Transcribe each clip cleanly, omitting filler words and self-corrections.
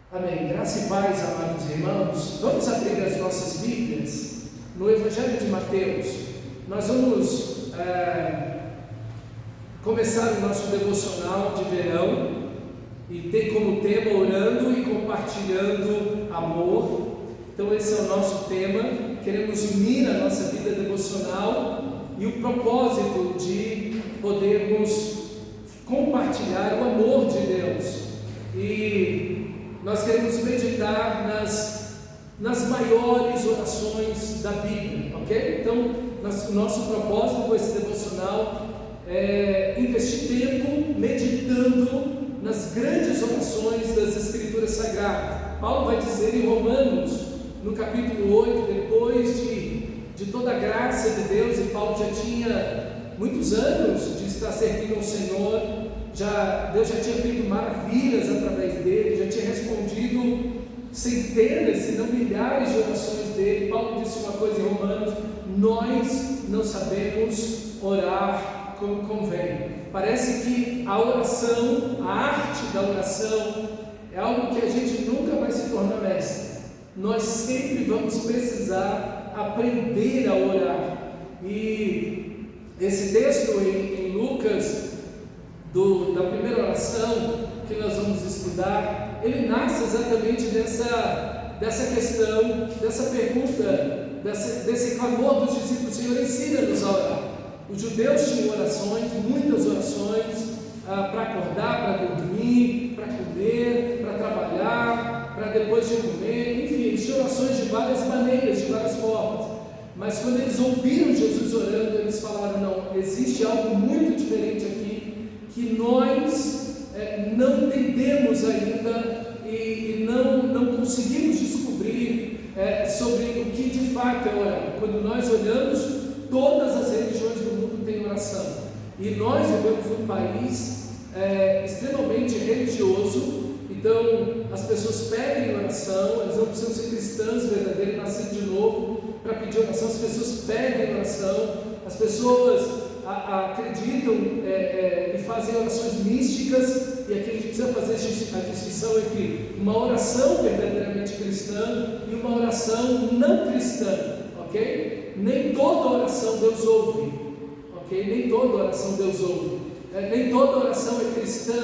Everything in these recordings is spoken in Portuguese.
Amém. Graça e paz, amados irmãos. Vamos abrir as nossas Bíblias no Evangelho de Mateus. Nós vamos começar o nosso devocional de verão e tem como tema orando e compartilhando amor. Então esse é o nosso tema. Queremos unir a nossa vida devocional e o propósito de podermos compartilhar o amor de Deus. E nós queremos meditar nas maiores orações da Bíblia, ok? Então, o nosso propósito com esse devocional é investir tempo meditando nas grandes orações das Escrituras Sagradas. Paulo vai dizer em Romanos, no capítulo 8, depois de toda a graça de Deus, e Paulo já tinha muitos anos de estar servindo ao Senhor, Deus já tinha feito maravilhas através dele, já tinha respondido centenas, se não milhares de orações dele. Paulo disse uma coisa em Romanos: nós não sabemos orar como convém. Parece que a oração, a arte da oração, é algo que a gente nunca vai se tornar mestre. Nós sempre vamos precisar aprender a orar. E esse texto em Lucas, da primeira oração que nós vamos estudar, ele nasce exatamente dessa questão, dessa pergunta, desse clamor dos discípulos: Senhor, ensina-nos a orar. Os judeus tinham orações, muitas orações, para acordar, para dormir, para comer, para trabalhar, para depois de comer, enfim, eles tinham orações de várias maneiras, de várias formas. Mas quando eles ouviram Jesus orando, eles falaram: não, existe algo muito diferente aqui, que nós não entendemos ainda e não conseguimos descobrir sobre o que de fato é orar. Quando nós olhamos, todas as religiões do mundo têm oração, e nós vivemos num país extremamente religioso. Então as pessoas pedem oração, elas não precisam ser cristãs verdadeiras, nascidas de novo para pedir oração. As pessoas pedem oração, as pessoas acreditam e fazem orações místicas, e aqui a gente precisa fazer a distinção entre uma oração verdadeiramente cristã e uma oração não cristã, ok? Nem toda oração Deus ouve, ok? Nem toda oração Deus ouve, nem toda oração é cristã.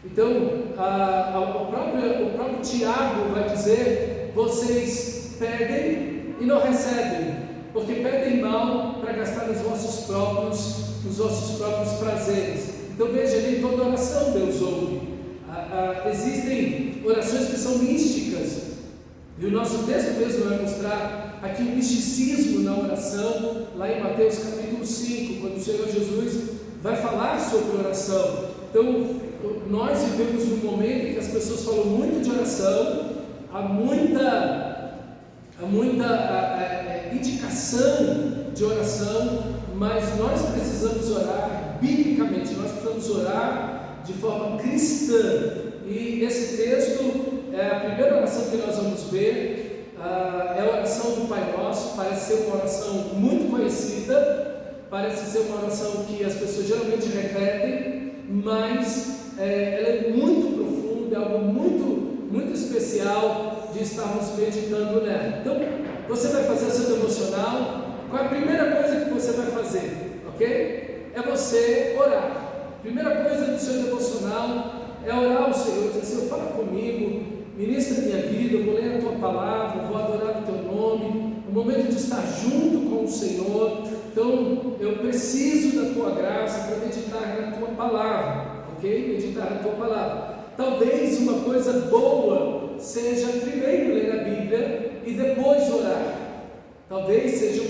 Então, o próprio Tiago vai dizer: vocês pedem e não recebem, porque pedem mal para gastar nos vossos próprios prazeres. Então veja, nem toda oração Deus ouve. Existem orações que são místicas, e o nosso texto mesmo vai mostrar aqui o misticismo na oração, lá em Mateus capítulo 5, quando o Senhor Jesus vai falar sobre oração. Então nós vivemos num momento em que as pessoas falam muito de oração, há muita indicação de oração, mas nós precisamos orar biblicamente, nós precisamos orar de forma cristã. E esse texto, a primeira oração que nós vamos ver é a oração do Pai Nosso. Parece ser uma oração muito conhecida, parece ser uma oração que as pessoas geralmente repetem, mas ela é muito profunda, é algo muito especial de estarmos meditando nela. Então, você vai fazer o seu devocional. Qual é a primeira coisa que você vai fazer? Ok? É você orar. Primeira coisa do seu devocional é orar ao Senhor, dizer: Senhor, fala comigo, ministra a minha vida, eu vou ler a Tua Palavra, vou adorar o Teu nome, o momento de estar junto com o Senhor. Então, eu preciso da Tua graça para meditar na Tua Palavra, ok? Meditar na Tua Palavra. Talvez uma coisa boa seja primeiro ler a Bíblia e depois orar. Talvez seja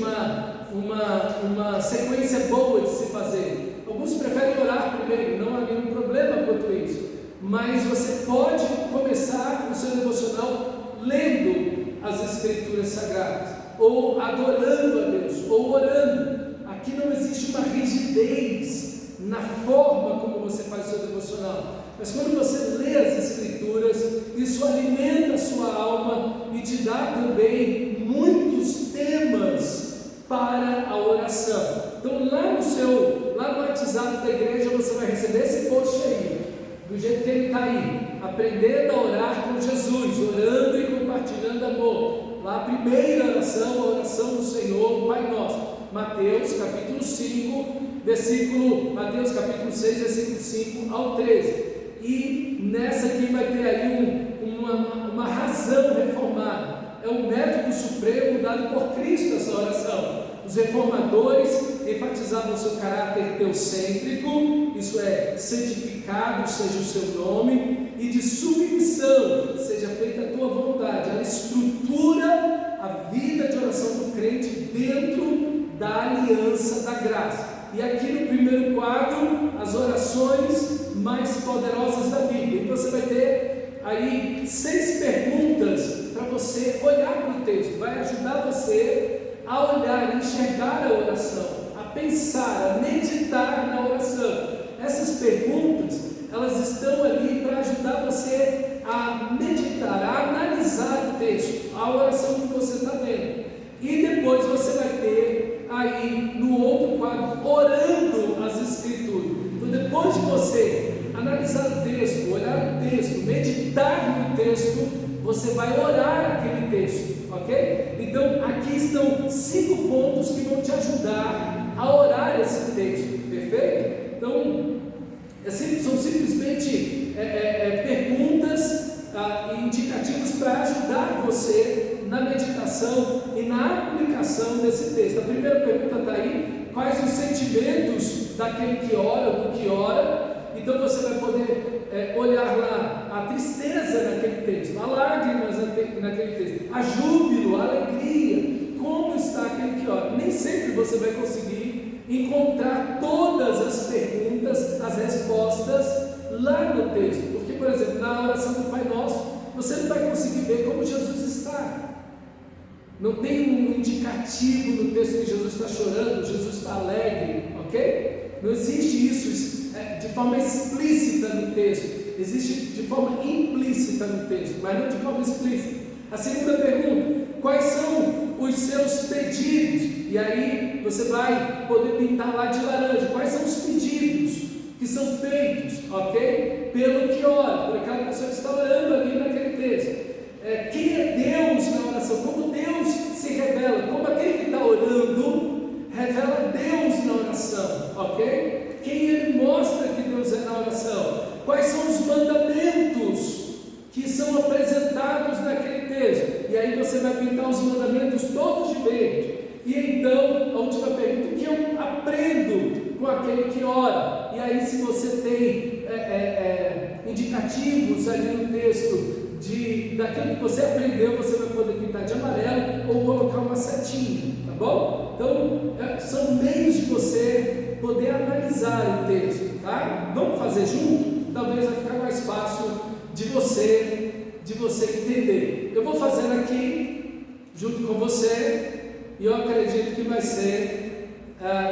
uma sequência boa de se fazer. Alguns preferem orar primeiro, não há nenhum problema quanto isso, mas você pode começar o seu devocional lendo as Escrituras Sagradas, ou adorando a Deus, ou orando. Aqui não existe uma rigidez na forma como você faz o seu devocional, mas quando você lê as Escrituras, isso alimenta a sua alma e te dá também muitos temas para a oração. Então lá no WhatsApp da igreja você vai receber esse post aí, do jeito que ele está aí. A aprendendo a orar com Jesus, orando e compartilhando amor. Lá a primeira oração, a oração do Senhor, o Pai Nosso. Mateus capítulo 5, Mateus capítulo 6, versículo 5 ao 13. E nessa aqui vai ter aí uma razão reformada. É o método supremo dado por Cristo essa oração. Os reformadores enfatizavam o seu caráter teocêntrico, isso é, santificado seja o seu nome, e de submissão, seja feita a tua vontade. Ela estrutura a vida de oração do crente dentro da aliança da graça. E aqui no primeiro quadro, as orações mais poderosas da Bíblia. E você vai ter aí 6 perguntas para você olhar para o texto. Vai ajudar você a olhar, a enxergar a oração, a pensar, a meditar na oração. Essas perguntas, elas estão ali para ajudar você a meditar, a analisar o texto, a oração que você está vendo. E depois você vai ter aí no outro quadro, orando as Escrituras. Então depois de você analisar o texto, olhar o texto, meditar no texto, você vai orar aquele texto, ok? Então aqui estão 5 pontos que vão te ajudar a orar esse texto, perfeito? Então são simplesmente perguntas indicativas para ajudar você na meditação e na aplicação desse texto. A primeira pergunta está aí: quais os sentimentos daquele que ora, do que ora? Então você vai poder olhar lá a tristeza naquele texto, a lágrimas naquele texto, a júbilo, a alegria, como está aquele que ora. Nem sempre você vai conseguir encontrar todas as perguntas, as respostas lá no texto, porque, por exemplo, na oração do Pai Nosso, você não vai conseguir ver como Jesus está. Não tem um indicativo no texto que Jesus está chorando, Jesus está alegre, ok? Não existe isso de forma explícita no texto, existe de forma implícita no texto, mas não de forma explícita. A segunda pergunta: quais são os seus pedidos? E aí você vai poder pintar lá de laranja. Quais são os pedidos que são feitos, ok? Pelo que ora, por aquela pessoa que está orando ali naquele texto. Quem é Deus na oração? Como Deus se revela? Como aquele que está orando revela Deus na oração, ok? Quem ele mostra que Deus é na oração? Quais são os mandamentos que são apresentados naquele texto? E aí você vai pintar os mandamentos todos de verde. E então, a última pergunta: o que eu aprendo com aquele que ora? E aí, se você tem indicativos ali no texto daquilo que você aprendeu, você vai poder pintar de amarelo ou colocar uma setinha, tá bom? Então, são meios de você poder analisar o texto, tá? Vamos fazer junto? Talvez vai ficar mais fácil de você entender. Eu vou fazer aqui junto com você e eu acredito que vai ser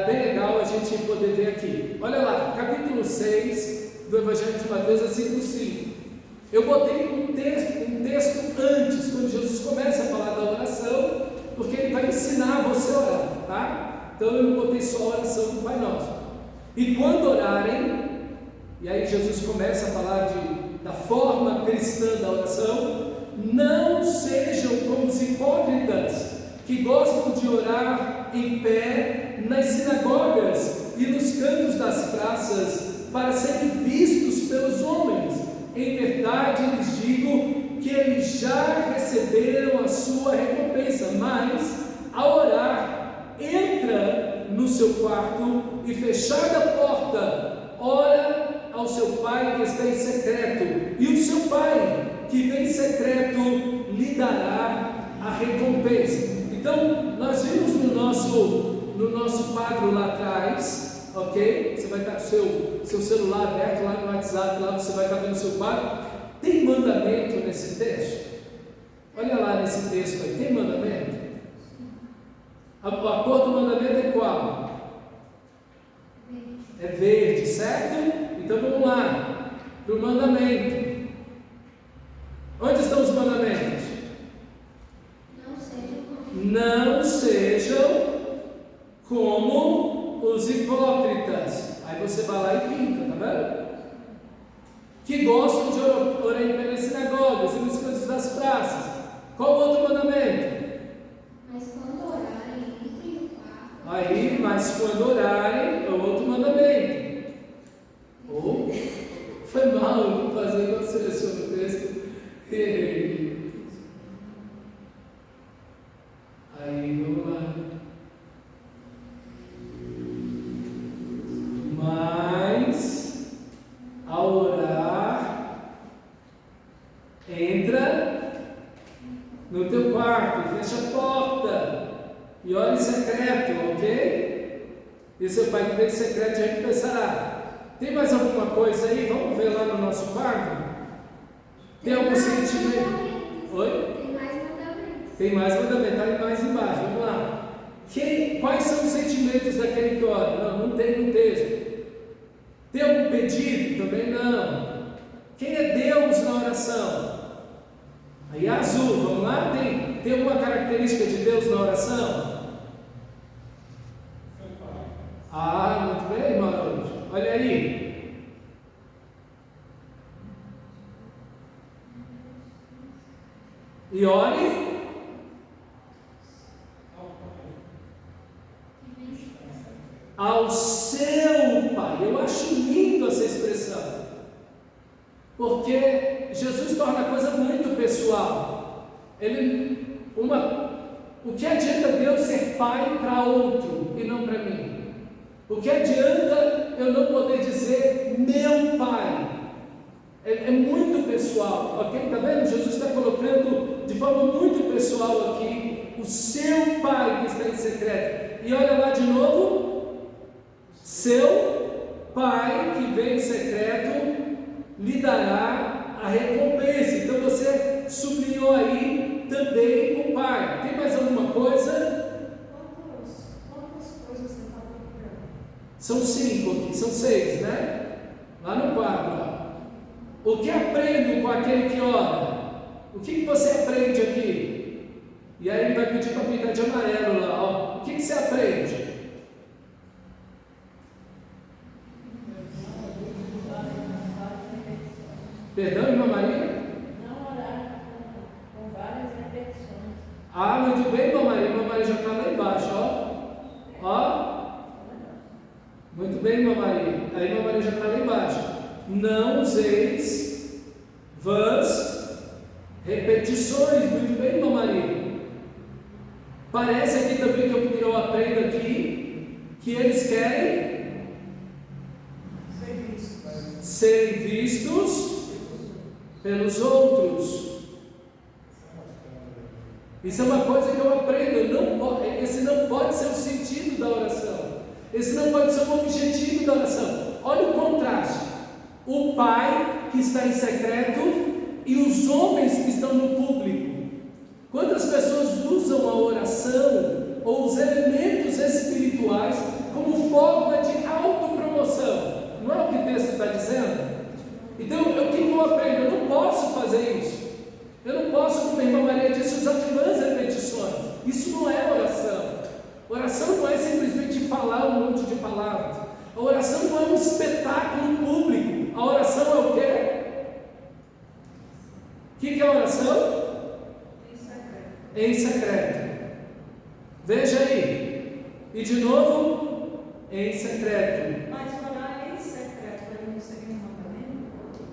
bem legal a gente poder ver aqui. Olha lá, capítulo 6 do Evangelho de Mateus, versículo 5. Eu botei um texto antes, quando Jesus começa a falar da oração, porque ele vai ensinar você a orar, tá? Então eu não botei só a oração do Pai Nosso. E quando orarem, e aí Jesus começa a falar da forma cristã da oração: não sejam como os hipócritas, que gostam de orar em pé nas sinagogas e nos cantos das praças, para serem vistos pelos homens. Em verdade lhes digo que eles já receberam a sua recompensa. Mas, ao orar, entra no seu quarto e, fechada a porta, ora ao seu Pai que está em secreto, e o seu Pai que vem em secreto lhe dará a recompensa. Então, nós vimos no nosso quadro lá atrás, ok? Você vai estar com o seu celular aberto lá no WhatsApp, lá você vai estar vendo o seu quadro. Tem mandamento nesse texto? Olha lá nesse texto aí, tem mandamento? A cor do mandamento é qual? É verde, certo? Então vamos lá, para o mandamento. Onde estão os mandamentos? Não sejam como os hipócritas. Aí você vai lá e pinta, tá vendo? Que gostam de orar em pé Entra no teu quarto, fecha a porta e ora em secreto, ok? E seu pai que vem em secreto já recompensará. Tem mais alguma coisa aí? Vamos ver lá no nosso quarto? Tem algum sentimento? Oi? Tem mais mandamentos. Tem mais mandamento, tá mais embaixo, vamos lá. Quais são os sentimentos daquele que ora? Não tem no texto. Tem algum pedido? Também não. Quem é Deus na oração? Aí é azul, vamos lá? Tem alguma característica de Deus na oração? Muito bem, Mauro. Olha aí. E ore ao seu Pai. Eu acho lindo essa expressão, porque Jesus torna a coisa muito pessoal. O que adianta Deus ser pai para outro e não para mim? O que adianta eu não poder dizer meu pai? É muito pessoal, ok? Está vendo? Jesus está colocando de forma muito pessoal aqui o seu pai que está em secreto. E olha lá de novo, seu pai que vem em secreto lhe dará a recompensa. Então você sublinhou aí também o pai. Tem mais alguma coisa? Quantas coisas você está procurando? São 5 aqui, são 6, né? Lá no quadro. O que aprendo com aquele que ora? O que você aprende aqui? E aí ele vai pedir para pintar de amarelo lá, ó. O que você aprende? Perdão, irmã Maria? Não orar com várias repetições. Muito bem, irmã Maria. Irmã Maria já está lá embaixo, ó. Muito bem, irmã Maria. A irmã Maria já está lá embaixo. Não useis vãs repetições. Muito bem, irmã Maria. Parece aqui também que eu aprendo aqui que eles querem serem vistos pelos outros. Isso é uma coisa que eu aprendo. Esse não pode ser o sentido da oração. Esse não pode ser o objetivo da oração. Olha o contraste. O pai que está em secreto e os homens que estão no público. Quantas pessoas usam a oração ou os elementos espirituais como forma de autopromoção? Não é o que o texto está dizendo? Então, o que eu aprendo? Eu não posso fazer isso. Eu não posso, como a irmã Maria disse, usar de vãs repetições. Isso não é oração. Oração não é simplesmente falar um monte de palavras. A oração não é um espetáculo público. A oração é o quê? O que é a oração? Em secreto. Veja aí. E de novo, em secreto. Mas orar em secreto para não ser um mandamento?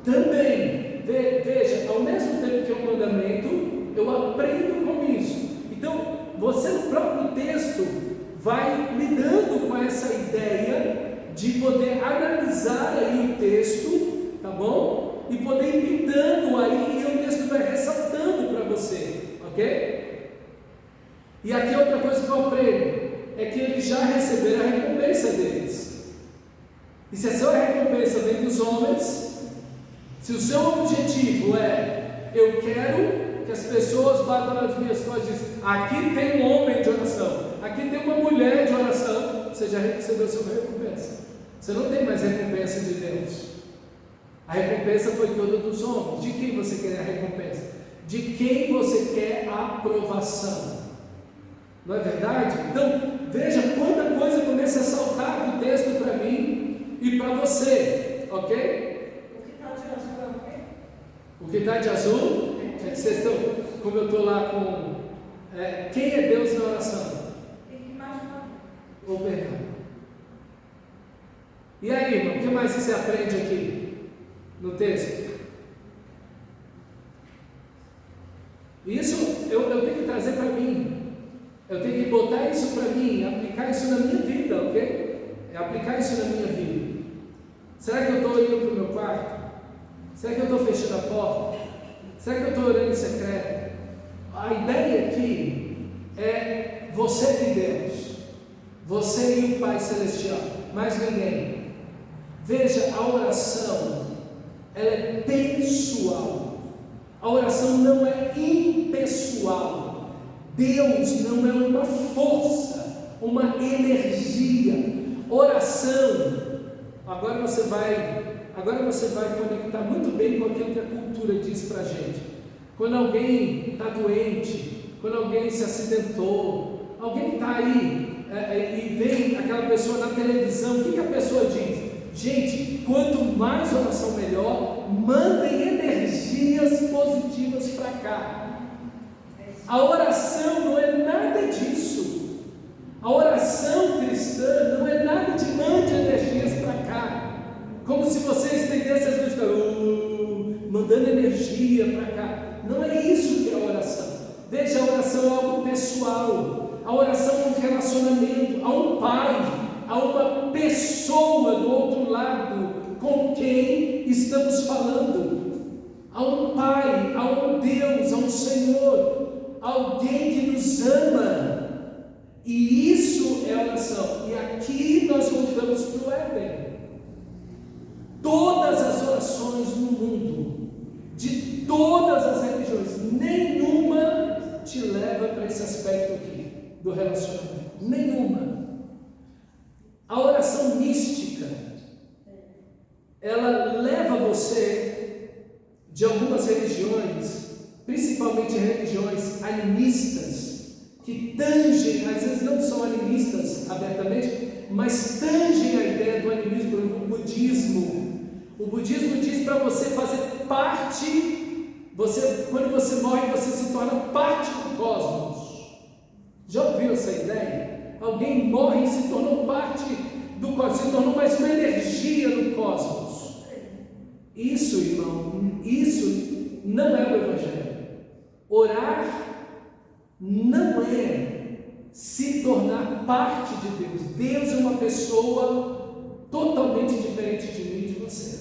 Também, veja, ao mesmo tempo que é um mandamento, eu aprendo com isso. Então, você no próprio texto vai lidando com essa ideia de poder analisar aí o texto, tá bom? E poder ir pintando aí, e o texto vai ressaltando para você, ok? E aqui outra coisa que eu aprendo é que eles já receberam a recompensa deles. E se a sua recompensa vem dos homens, se o seu objetivo é, eu quero que as pessoas batam nas minhas costas e dizem, aqui tem um homem de oração, aqui tem uma mulher de oração, você já recebeu a sua recompensa. Você não tem mais recompensa de Deus. A recompensa foi toda dos homens. De quem você quer a recompensa? De quem você quer a aprovação? Não é verdade? Então, veja quanta coisa começa a saltar do texto para mim e para você, ok? O que está de azul é o quê? O que está de azul é que vocês estão, como eu estou lá com. Quem é Deus na oração? Tem que imaginar. Ou perdão. E aí, irmão, o que mais você aprende aqui no texto? Isso eu tenho que trazer para mim. Eu tenho que botar isso para mim, aplicar isso na minha vida, ok? Aplicar isso na minha vida. Será que eu estou indo para o meu quarto? Será que eu estou fechando a porta? Será que eu estou orando em secreto? A ideia aqui é você e Deus, você e o Pai Celestial, mais ninguém. Veja, a oração, ela é pessoal. A oração não é impessoal. Deus não é uma força, uma energia. Oração, agora você vai conectar muito bem com aquilo que a cultura diz para a gente. Quando alguém está doente, quando alguém se acidentou, alguém está aí e vem aquela pessoa na televisão, o que a pessoa diz? Gente, quanto mais oração melhor, mandem energias positivas para cá. A oração não é nada disso. A oração cristã não é nada de mande energias para cá, como se você estendesse as mãos, mandando energia para cá. Não é isso que é a oração. Veja, a oração é algo pessoal. A oração é um relacionamento, há um pai, há uma pessoa do outro lado com quem estamos falando. Há um pai, há um Deus, há um Senhor, alguém que nos ama. E isso é oração. E aqui nós voltamos para o Éden. Todas as orações no mundo, de todas as religiões, nenhuma te leva para esse aspecto aqui do relacionamento. Nenhuma. A oração mística, ela leva você, de algumas religiões, principalmente religiões animistas, que tangem, às vezes não são animistas abertamente, mas tangem a ideia do animismo, do budismo. O budismo diz para você fazer parte, quando você morre, você se torna parte do cosmos. Já ouviu essa ideia? Alguém morre e se tornou parte do cosmos, se tornou mais uma energia no cosmos. Isso, irmão, isso não é o Evangelho. Orar não é se tornar parte de Deus. Deus é uma pessoa totalmente diferente de mim e de você.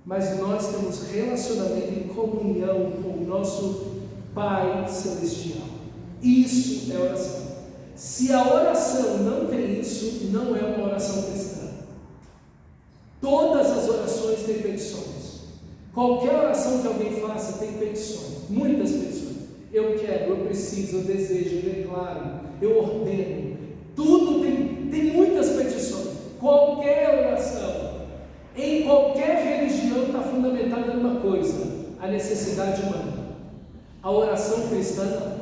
Mas nós temos relacionamento em comunhão com o nosso Pai Celestial. Isso é oração. Se a oração não tem isso, não é uma oração cristã. Todas as orações têm petições. Qualquer oração que alguém faça tem petições, muitas petições. Eu quero, eu preciso, eu desejo, eu declaro, eu ordeno. Tudo tem muitas petições. Qualquer oração, em qualquer religião, está fundamentada numa coisa: a necessidade humana. A oração cristã não.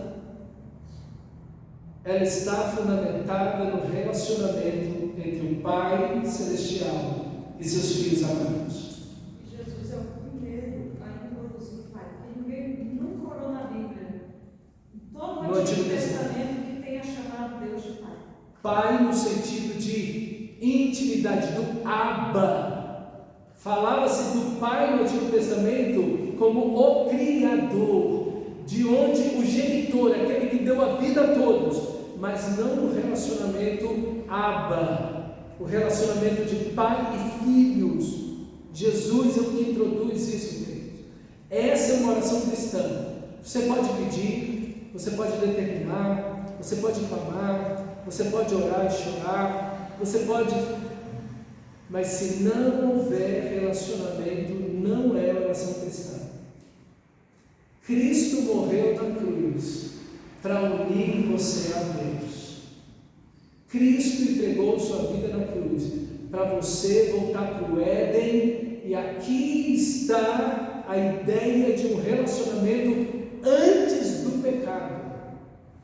Ela está fundamentada no relacionamento entre o Pai Celestial e seus filhos amados. Jesus é o primeiro a introduzir o Pai. Ninguém nunca orou na Bíblia, todo o Antigo Testamento, que tenha chamado Deus de Pai. Pai no sentido de intimidade, do Abba. Falava-se do Pai no Antigo Testamento como o Criador, de onde o genitor, aquele que deu a vida a todos, mas não no relacionamento Abba, o relacionamento de pai e filhos. Jesus é o que introduz isso, queridos. Essa é uma oração cristã. Você pode pedir, você pode determinar, você pode clamar, você pode orar e chorar, você pode... Mas se não houver relacionamento, não é oração cristã. Cristo morreu na cruz para unir você a Deus. Cristo entregou sua vida na cruz para você voltar para o Éden, e aqui está a ideia de um relacionamento antes do pecado.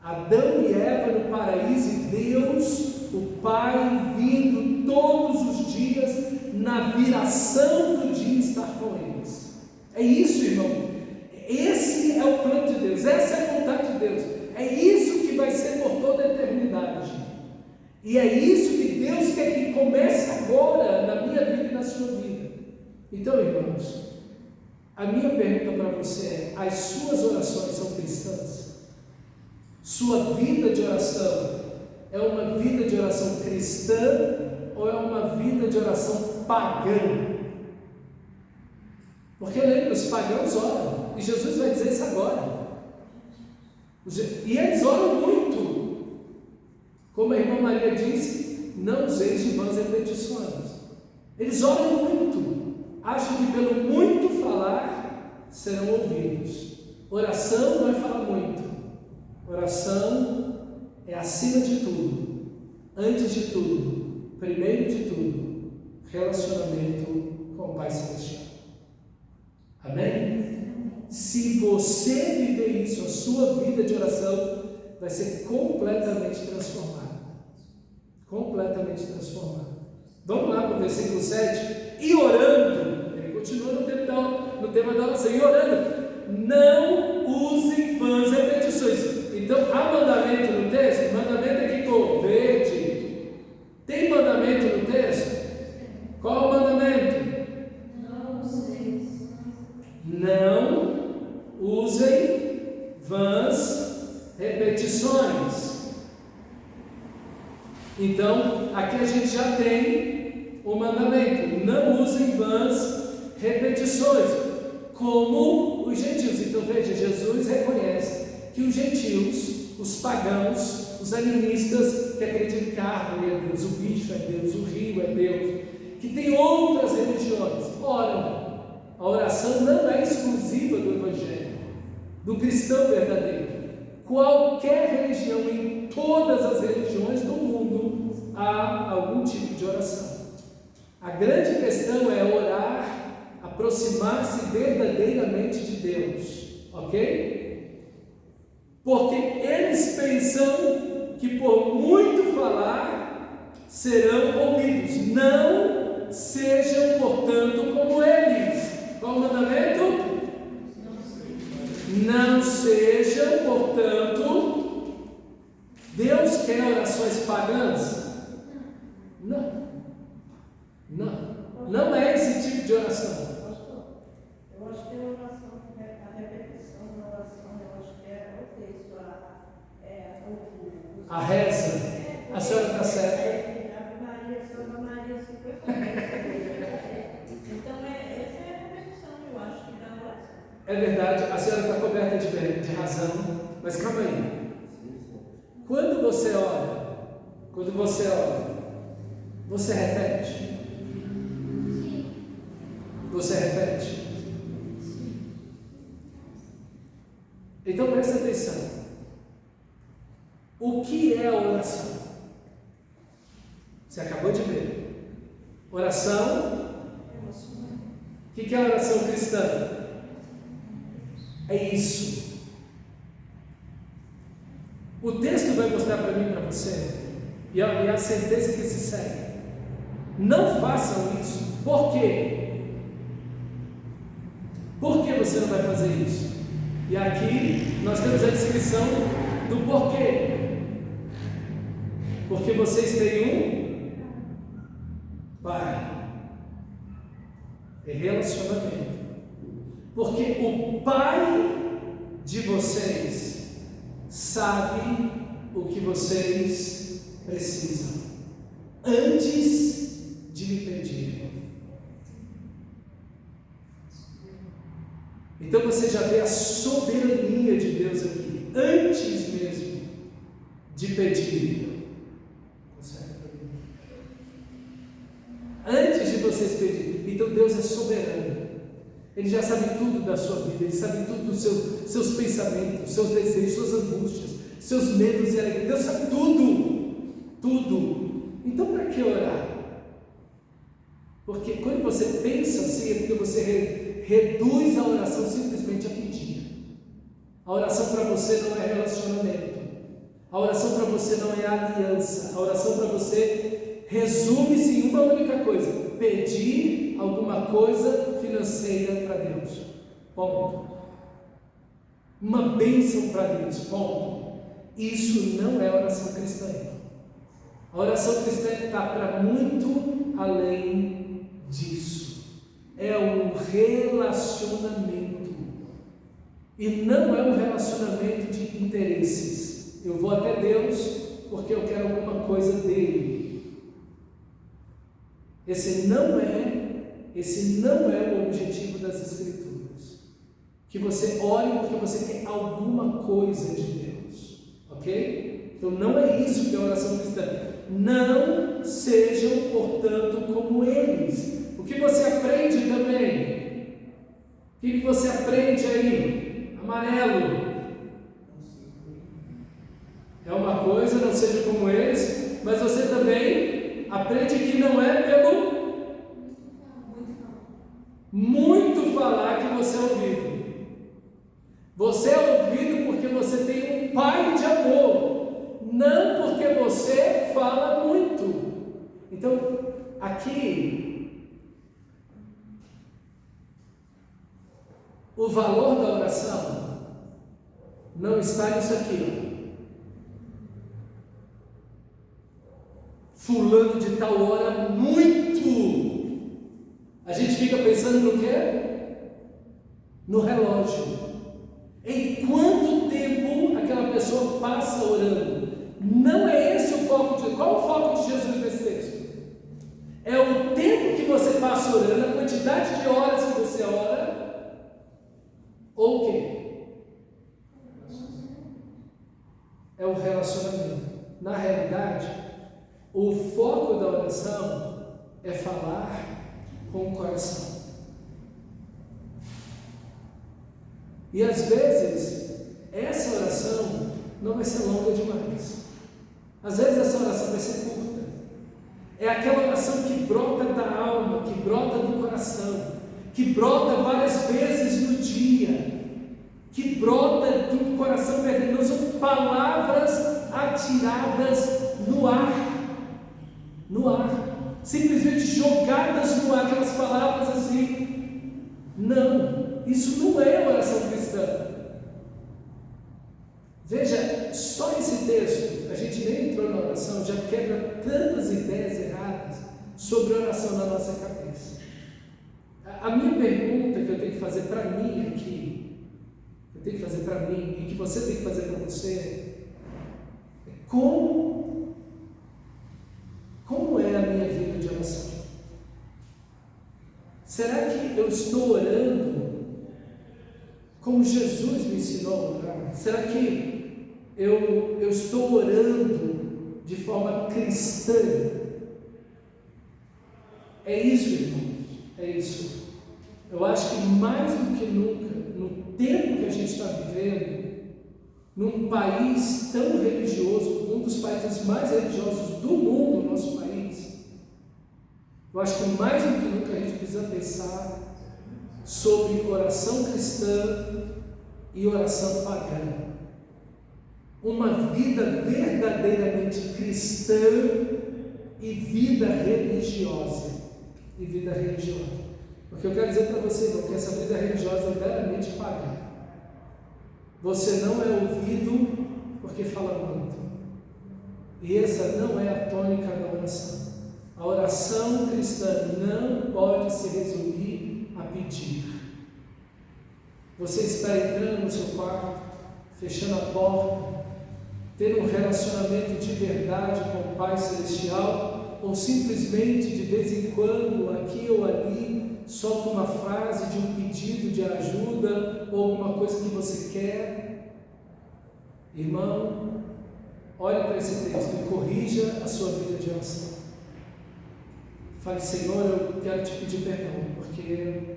Adão e Eva no paraíso e Deus, o Pai, vindo todos os dias na viração do dia estar com eles. É isso, irmão. Esse é o plano de Deus, essa é a vontade de Deus. É isso que vai ser por toda a eternidade. E é isso que Deus quer que comece agora na minha vida e na sua vida. Então, irmãos, a minha pergunta para você é: as suas orações são cristãs? Sua vida de oração é uma vida de oração cristã ou é uma vida de oração pagã? Porque lembra, os pagãos oram, e Jesus vai dizer isso agora. E eles oram muito. Como a irmã Maria disse, não useis de vãs repetições. Eles oram muito. Acham que pelo muito falar serão ouvidos. Oração não é falar muito. Oração é acima de tudo, antes de tudo, primeiro de tudo, relacionamento com o Pai Celestial. Amém? Se você viver isso, a sua vida de oração vai ser completamente transformada. Completamente transformada. Vamos lá para o versículo 7. E orando, ele continua no tema da oração. E orando, não usem vãs repetições. Então, há mandamento no texto? Mandamento é que cor? Verde. Tem mandamento no texto? Qual o mandamento? Não usem vãs repetições. Então, aqui a gente já tem o mandamento: não usem vãs repetições, como os gentios. Então veja, Jesus reconhece que os gentios, os pagãos, os animistas, que acreditam que a árvore é Deus, o bicho é Deus, o rio é Deus, que tem outras religiões, oram. A oração não é exclusiva do Evangelho, do cristão verdadeiro. Qualquer religião, em todas as religiões do mundo, há algum tipo de oração. A grande questão é orar, aproximar-se verdadeiramente de Deus, ok? Porque eles pensam que por muito falar serão ouvidos. Não sejam, portanto, como eles. Qual o mandamento? Não sejam, portanto. Deus quer orações pagãs? Não. Não é esse tipo de oração. Eu acho que a oração, a repetição da oração, eu acho que é o texto, a reza. A senhora está certa. Ave Maria, Santa Maria, 50 vezes. Então, essa é a repetição, eu acho, que da oração. É verdade, a senhora está coberta de razão, mas calma aí. Quando você ora, você repete? Você repete? Então presta atenção. O que é a oração? Você acabou de ver. Oração. O que é a oração cristã? É isso. O texto vai mostrar para mim e para você, e é a sentença que se segue. Não façam isso. Por quê? Por que você não vai fazer isso? E aqui nós temos a descrição do porquê. Porque vocês têm um Pai. É relacionamento. Porque o Pai de vocês sabe o que vocês precisam antes de me pedirem. Então você já vê a soberania de Deus aqui, antes mesmo de pedir. Antes de vocês pedirem. Então Deus é soberano. Ele já sabe tudo da sua vida, Ele sabe tudo dos seus pensamentos, seus desejos, suas angústias, seus medos e alegrias. Deus sabe tudo, tudo. Então para que orar? Porque quando você pensa assim, é porque você reduz a oração simplesmente a pedir. A oração para você não é relacionamento. A oração para você não é aliança. A oração para você resume-se em uma única coisa: pedir alguma coisa financeira para Deus. Ponto. Uma bênção para Deus. Ponto. Isso não é oração cristã. A oração cristã está para muito além disso. É um relacionamento. E não é um relacionamento de interesses. Eu vou até Deus porque eu quero alguma coisa dele. Esse não é esse não é o objetivo das Escrituras. Que você ore porque você quer alguma coisa de Deus, ok? Então não é isso que é a oração cristã. Não sejam, portanto, como eles. O que você aprende também? O que você aprende aí? Amarelo. É uma coisa, não seja como eles, mas você também aprende que não é pelo muito falar que você é ouvido. Você é ouvido porque você tem um pai de amor, não porque você fala muito. Então, aqui, o valor da oração não está nisso aqui. Fulano de tal ora muito. A gente fica pensando no quê? No relógio. Em quanto tempo aquela pessoa passa orando? Não é esse o foco de... Qual o foco de Jesus nesse texto? É o tempo que você passa orando, a quantidade de horas que você ora, ou o quê? É o relacionamento. Na realidade, o foco da oração é falar com o coração. E às vezes, essa oração não vai ser longa demais. Às vezes essa oração vai ser curta. É aquela oração que brota da alma, que brota do coração, que brota várias vezes no dia, que brota do coração verdadeiro. Não são palavras atiradas no ar. No ar. Simplesmente jogadas no ar, aquelas palavras assim. Não, isso não é oração cristã. Veja, só esse texto, a gente nem entrou na oração, já quebra tantas ideias erradas sobre oração na nossa cabeça. A minha pergunta que eu tenho que fazer para mim aqui, eu tenho que fazer para mim e que você tem que fazer para você, é como é a minha vida de oração? Será que eu estou orando como Jesus me ensinou a orar? Será que eu estou orando de forma cristã? É isso, irmãos, é isso. Eu acho que mais do que nunca, no tempo que a gente está vivendo, num país tão religioso, um dos países mais religiosos do mundo, nosso país, eu acho que mais do que nunca a gente precisa pensar sobre oração cristã e oração pagã. Uma vida verdadeiramente cristã e vida religiosa. Porque eu quero dizer para você, irmão, que essa vida religiosa é meramente pagã. Você não é ouvido porque fala muito. E essa não é a tônica da oração. A oração cristã não pode se resumir a pedir. Você está entrando no seu quarto, fechando a porta, tendo um relacionamento de verdade com o Pai Celestial, ou simplesmente de vez em quando, aqui ou ali, solta uma frase de um pedido de ajuda ou alguma coisa que você quer? Irmão, olhe para esse texto e corrija a sua vida de oração. Fale: Senhor, eu quero te pedir perdão, porque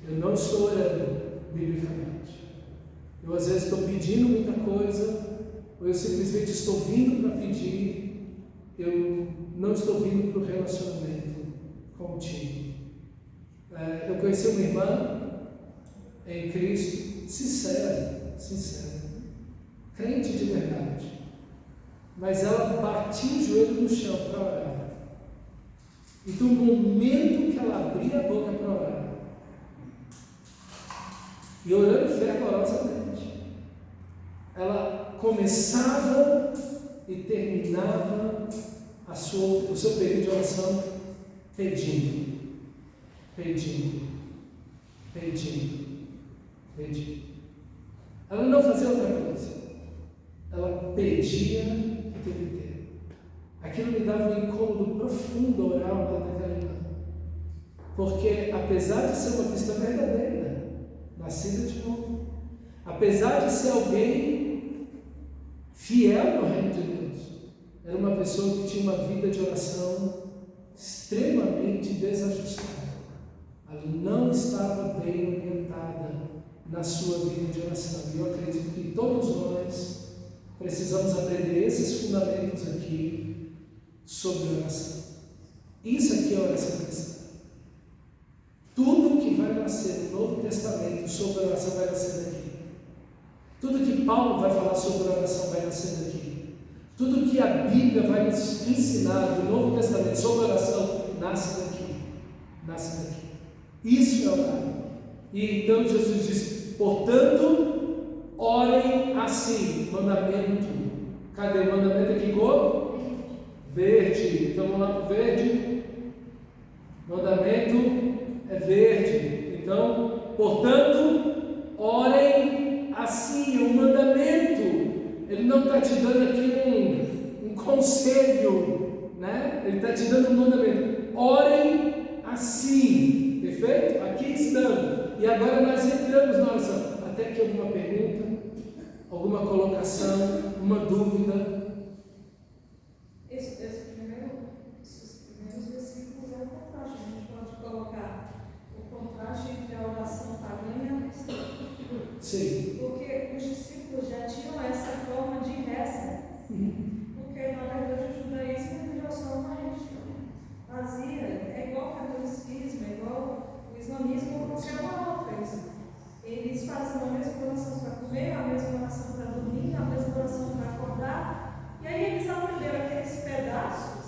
eu não estou orando biblicamente. Eu às vezes estou pedindo muita coisa, ou eu simplesmente estou vindo para pedir, eu não estou vindo para o relacionamento contigo. Eu conheci uma irmã em Cristo, sincera, crente de verdade, mas ela batia o joelho no chão para orar. E do momento que ela abria a boca para orar, e orando fervorosamente, ela começava e terminava o seu período de oração pedindo. Ela não fazia outra coisa, ela pedia o tempo inteiro. Aquilo me dava um incômodo profundo orar ao lado daquela irmã, Porque apesar de ser uma cristã verdadeira, nascida de novo, apesar de ser alguém fiel no reino de Deus, era uma pessoa que tinha uma vida de oração extremamente desajustada. Ela não estava bem orientada na sua vida de oração. E eu acredito que todos nós precisamos aprender esses fundamentos aqui sobre oração. Isso aqui é oração cristã. Tudo que vai nascer no Novo Testamento sobre oração vai nascer daqui. Tudo que Paulo vai falar sobre oração vai nascer daqui. Tudo que a Bíblia vai nos ensinar do Novo Testamento sobre oração nasce daqui. Nasce daqui. Isso é orar. E então Jesus diz: portanto, orem assim. Mandamento. Cadê o mandamento aqui? Verde. Então vamos lá para o verde. Mandamento é verde. Então, portanto, orem assim. É um mandamento. Ele não está te dando aqui um conselho, né? Ele está te dando um mandamento. Orem assim. Perfeito? Aqui estamos. E agora nós entramos na oração. Até aqui alguma pergunta? Alguma colocação? Uma dúvida? Esses primeiros versículos é o contraste. A gente pode colocar o contraste entre a oração pagã e a cristã. Sim. Porque os discípulos já tinham essa forma de reza. Porque, na verdade, o judaísmo virou só uma religião vazia. É igual o catolicismo, é igual o islamismo ou qualquer uma outra. Eles fazem a mesma oração para comer, a mesma oração para dormir, a mesma oração para acordar. E aí eles aprenderam aqueles pedaços,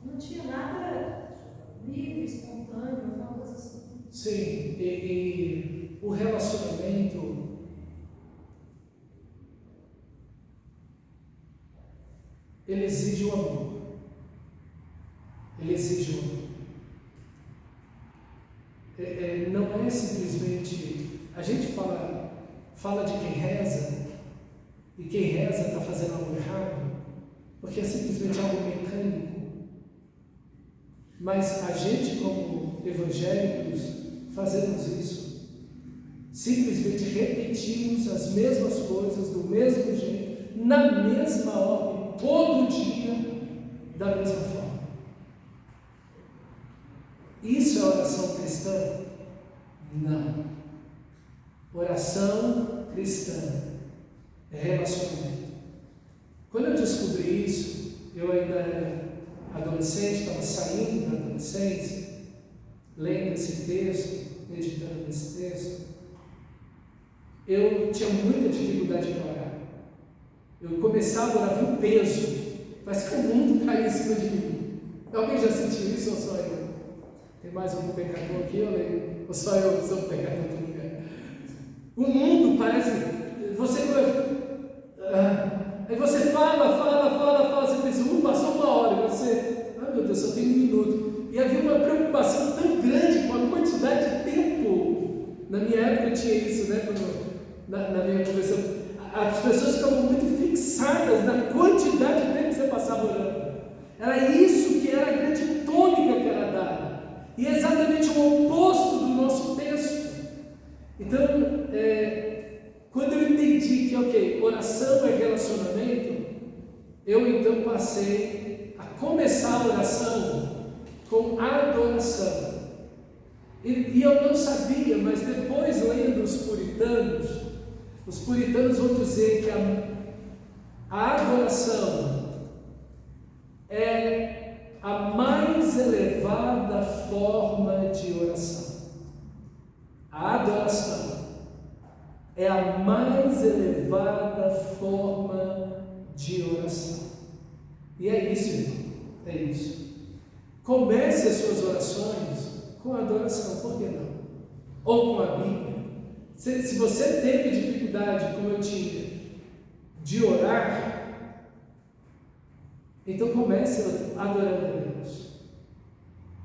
não tinha nada livre, espontâneo, uma coisa assim. Sim, e o relacionamento ele exige o amor. Ele exige o amor. Não é simplesmente. A gente fala de quem reza, e quem reza está fazendo algo errado, porque é simplesmente algo mecânico. Mas a gente, como evangélicos, fazemos isso. Simplesmente repetimos as mesmas coisas, do mesmo jeito, na mesma ordem, todo dia, da mesma forma. Isso é oração cristã? Não. Oração cristã é relacionamento. Quando eu descobri isso, eu ainda era adolescente, estava saindo da adolescência, lendo esse texto, meditando nesse texto, eu tinha muita dificuldade para orar. Eu começava a orar com peso, parece que o mundo caía em cima de mim. Alguém já sentiu isso ou só eu? Tem mais algum pecador aqui ou só eu sou pecador também? O mundo parece. Aí você fala, você pensa, passou uma hora, e você, meu Deus, só tem um minuto. E havia uma preocupação tão grande com a quantidade de tempo. Na minha época tinha isso, né? Na minha conversão, as pessoas ficavam muito fixadas na quantidade de tempo que você passava orando. Era isso que era a grande tônica que era dada. E é exatamente o oposto do nosso texto. Então, quando eu entendi que, oração é relacionamento, eu então passei a começar a oração com adoração. E eu não sabia, mas depois lendo os puritanos vão dizer que a adoração é a mais elevada forma de oração. A adoração é a mais elevada forma de oração. E é isso, irmão. É isso. Comece as suas orações com a adoração, por que não? Ou com a Bíblia. Se você teve dificuldade, como eu tinha, de orar, então comece adorando a Deus.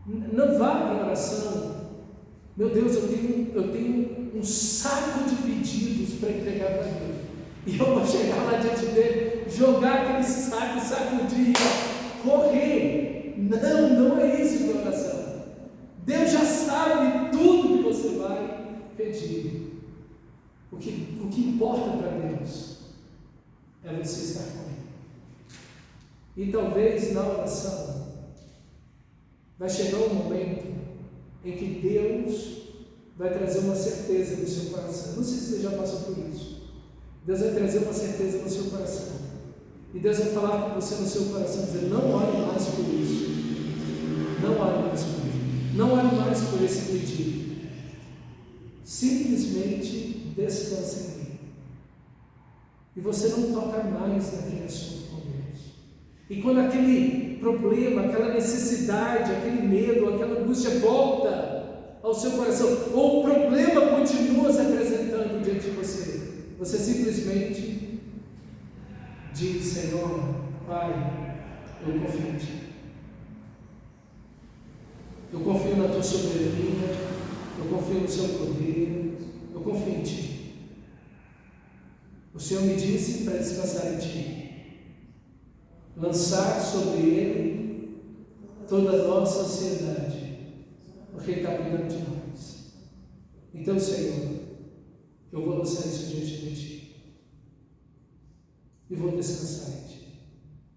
Não vá para a oração, meu Deus, eu tenho um saco de pedidos para entregar para Deus. E eu vou chegar lá diante dele, jogar aquele sacudir, correr. Não é isso de oração. Deus já sabe tudo que você vai pedir. O que importa para Deus é você estar com Ele. E talvez na oração vai chegar um momento em que Deus vai trazer uma certeza no seu coração. Não sei se você já passou por isso. Deus vai trazer uma certeza no seu coração. E Deus vai falar com você no seu coração, dizer: não ore mais por isso. Não ore mais por isso. Não ore mais por esse pedido. Simplesmente descanse em mim. E você não toca mais naquele assunto com Deus. E quando aquele problema, aquela necessidade, aquele medo, aquela angústia volta ao seu coração, ou o problema continua se apresentando diante de você, você simplesmente diz: Senhor, Pai, eu confio em Ti. Eu confio na Tua soberania, eu confio no Seu poder, eu confio em Ti. O Senhor me disse para descansar em Ti, lançar sobre Ele toda a nossa ansiedade, porque Ele está cuidando de nós. Então, Senhor, eu vou lançar isso diante de Ti e vou descansar em Ti,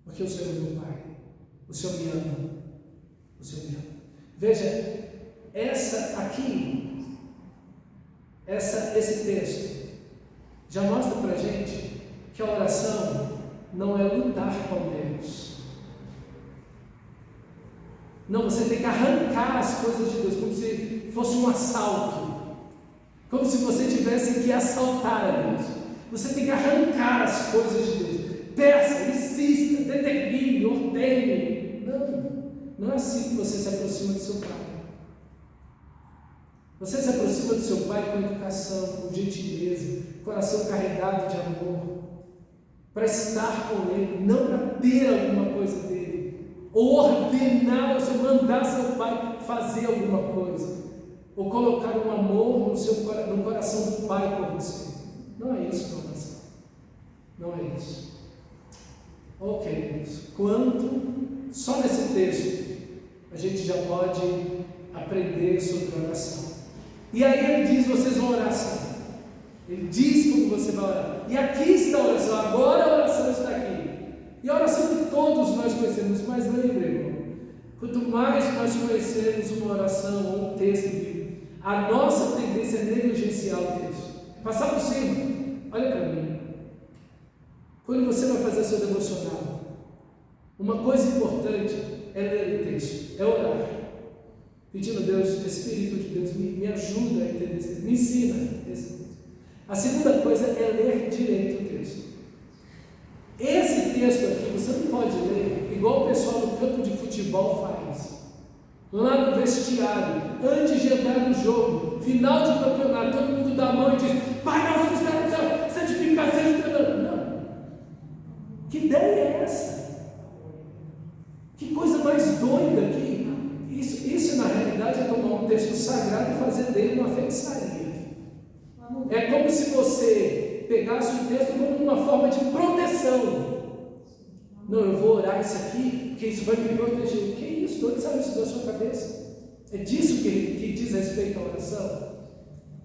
porque o Senhor é meu Pai, o Senhor me ama, o Senhor me ama. Veja, esse texto já mostra para a gente que a oração não é lutar com Deus. Não, você tem que arrancar as coisas de Deus, como se fosse um assalto, como se você tivesse que assaltar a Deus. Você tem que arrancar as coisas de Deus. Peça, insista, determine, ordene. Não é assim que você se aproxima do seu Pai. Você se aproxima do seu Pai com educação, com gentileza, coração carregado de amor, para estar com Ele, não para ter alguma coisa dele, ou ordenar, ou mandar seu Pai fazer alguma coisa, ou colocar um amor no coração do Pai por você. Não é isso que é oração. Não é isso. Ok, quanto só nesse texto a gente já pode aprender sobre oração. E aí ele diz: vocês vão orar assim. Ele diz como você vai orar. E aqui está a oração. Agora a oração está aqui. E a oração que todos nós conhecemos. Mas lembre, irmão, quanto mais nós conhecermos uma oração ou um texto bíblico, a nossa tendência é negligenciar o texto, passar por cima. Olha para mim. Quando você vai fazer seu devocional, uma coisa importante é ler o texto, é orar, pedindo a Deus, Espírito de Deus, me ajuda a entender esse texto, me ensina esse texto. A segunda coisa é ler direito o texto. Esse texto aqui você não pode ler igual o pessoal do campo de futebol faz, lá no vestiário, antes de entrar no jogo, final de campeonato, todo mundo dá a mão e diz: Pai nosso que está no céu, santificado seja o teu nome. Não. Que ideia é essa? Que coisa mais doida que isso na realidade é tomar um texto sagrado e fazer dele uma feitiçaria. É como se você pegasse o texto como uma forma de proteção. Não, eu vou orar isso aqui, porque isso vai me proteger. O que é isso? De onde sabe isso da sua cabeça? É disso que diz respeito à oração?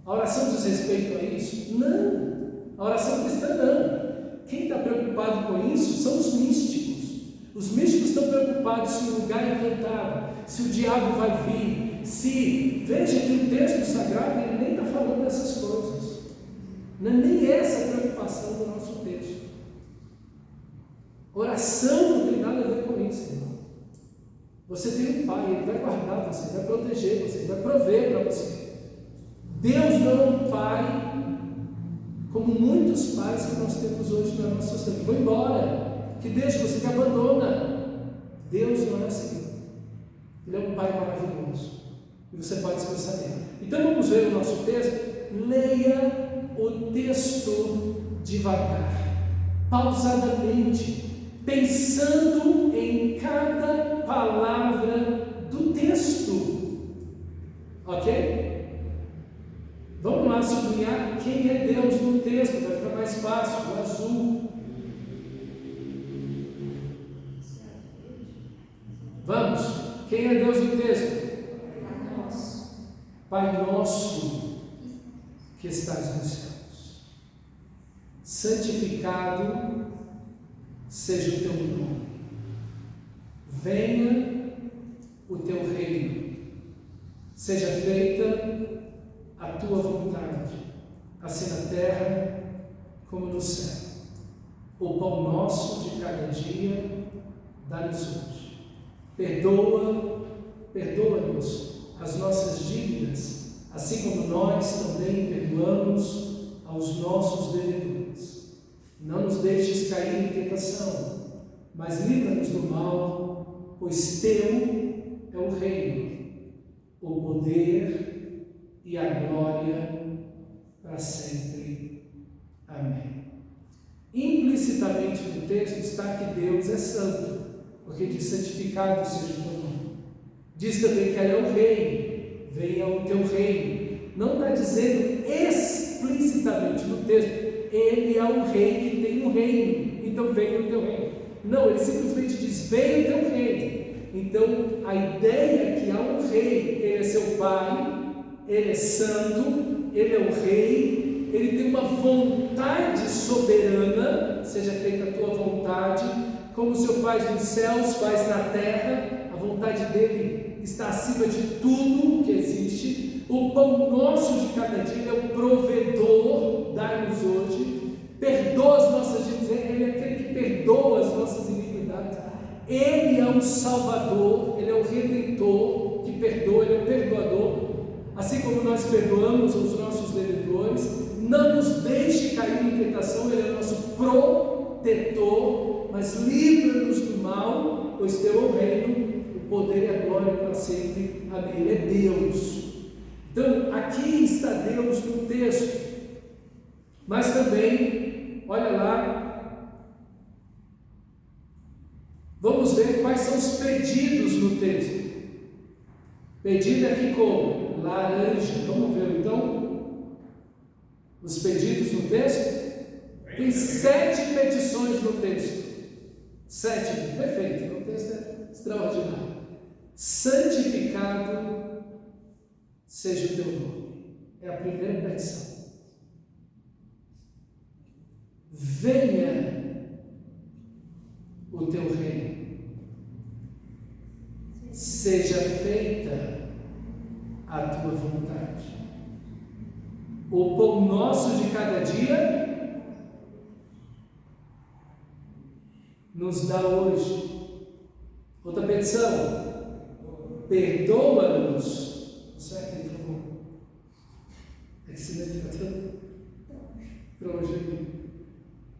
A oração diz respeito a isso? Não. A oração cristã não. Quem está preocupado com isso são os místicos. Os místicos estão preocupados se o lugar é encantado, se o diabo vai vir, veja que o texto sagrado ele nem está falando dessas coisas. Não é nem essa a preocupação do nosso texto. Oração não tem nada a ver com isso, irmão. Você tem um Pai, Ele vai guardar você, vai proteger você, vai prover para você. Deus não é um Pai como muitos pais que nós temos hoje na nossa sociedade. Vou embora, que deixa você, que abandona. Deus não é assim. Ele é um Pai maravilhoso. E você pode descansar nele. Então vamos ver o nosso texto. Leia o texto devagar, pausadamente, pensando em cada palavra do texto. Ok? Vamos lá sublinhar quem é Deus no texto, vai ficar mais fácil, o azul. Vamos, quem é Deus no texto? Pai nosso que estás nos céus, santificado seja o teu nome. Venha o teu reino. Seja feita a tua vontade, assim na terra como no céu. O pão nosso de cada dia, dá-nos hoje. Perdoa-nos as nossas dívidas, assim como nós também perdoamos aos nossos devedores. Não nos deixes cair em tentação, mas livra-nos do mal, pois teu é o reino, o poder e a glória para sempre. Amém. Implicitamente no texto está que Deus é santo, porque diz santificado seja o teu nome. Diz também que Ele é o rei, venha o teu reino. Não está dizendo explicitamente no texto, Ele é o rei que tem um reino, então venha o teu reino. Não, ele simplesmente diz, venha o teu reino. Então, a ideia é que há um rei, ele é seu pai, ele é santo, ele é o rei, ele tem uma vontade soberana, seja feita a tua vontade, como o Senhor faz nos céus, faz na terra, a vontade dele está acima de tudo que existe. O pão nosso de cada dia, ele é o provedor, dai-nos hoje, perdoa as nossas dívidas, ele é aquele que perdoa as nossas iniquidades. Ele é o Salvador, Ele é o Redentor, que perdoa, Ele é o perdoador. Assim como nós perdoamos os nossos devedores, não nos deixe cair em tentação, Ele é o nosso protetor, mas livra-nos do mal, pois teu é o reino, o poder e a glória para sempre. Amém. Ele é Deus. Então, aqui está Deus no texto, mas também, olha lá, vamos ver quais são os pedidos no texto. Pedido aqui como? Laranja. Vamos ver então os pedidos no texto? Tem 7 petições no texto. 7, perfeito. O texto é extraordinário. Santificado seja o teu nome. É a primeira petição. Venha o teu reino, seja feita a tua vontade. O pão nosso de cada dia nos dá hoje. Outra petição, perdoa-nos. Certo, por favor. É que se fica tudo para hoje.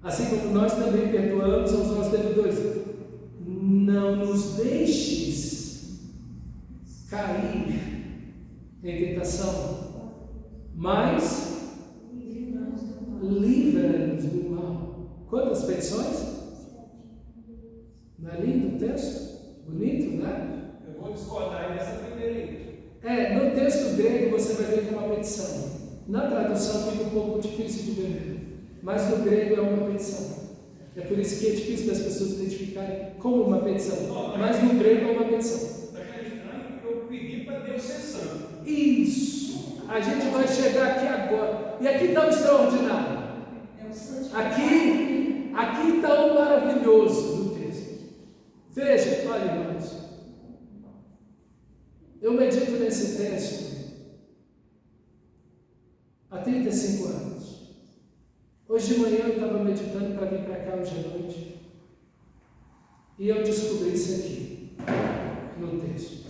Assim como nós também perdoamos aos nossos devedores. Não nos deixes cair em tentação, mas livra-nos do mal. Quantas petições? Não é lindo o texto? Bonito, né? Eu vou discordar nessa primeira aí. No texto grego você vai ver como uma petição. Na tradução fica um pouco difícil de ver, mas no grego é uma petição. É por isso que é difícil das pessoas identificarem como uma petição. Mas no grego é uma petição. Está acreditando que eu pedi para Deus ser santo? Isso! A gente vai chegar aqui agora. E aqui está o extraordinário. Aqui está o maravilhoso do texto. Veja, olha, irmãos. Eu medito nesse texto há 35 anos. Hoje de manhã eu estava meditando para vir para cá hoje à noite e eu descobri isso aqui no texto.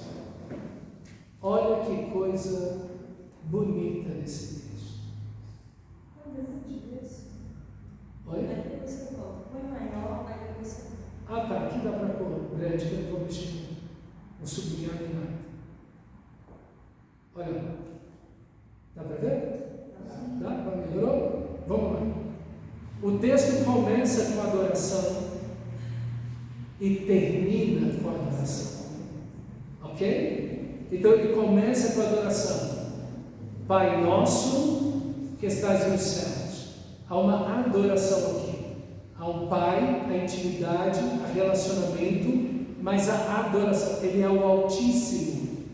Olha que coisa bonita nesse texto. Oi? Ah tá, aqui dá para pôr grande que eu não vou mexer, não sublinhar nem nada. Olha, dá para ver? Dá? Melhorou? Vamos lá. O texto começa com adoração e termina com adoração. Ok? Então ele começa com adoração. Pai nosso que estás nos céus. Há uma adoração aqui. Há um Pai, a intimidade, a relacionamento, mas a adoração. Ele é o Altíssimo.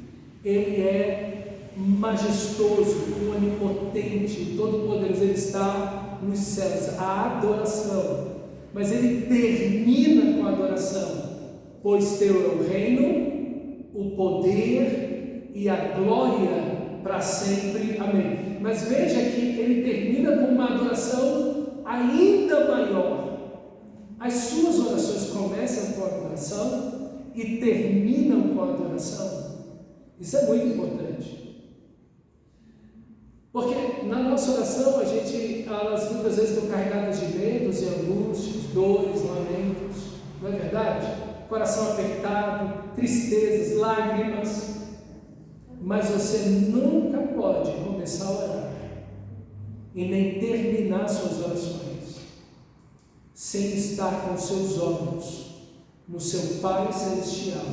Ele é majestoso, o onipotente, o todo-poderoso, ele está nos céus, a adoração. Mas ele termina com a adoração, pois teu é o reino, o poder e a glória para sempre. Amém. Mas veja que ele termina com uma adoração ainda maior. As suas orações começam com a adoração e terminam com a adoração. Isso é muito importante. Porque na nossa oração elas muitas vezes estão carregadas de medos e angústias, dores, lamentos, não é verdade? Coração apertado, tristezas, lágrimas. Mas você nunca pode começar a orar e nem terminar suas orações sem estar com seus olhos no seu Pai Celestial,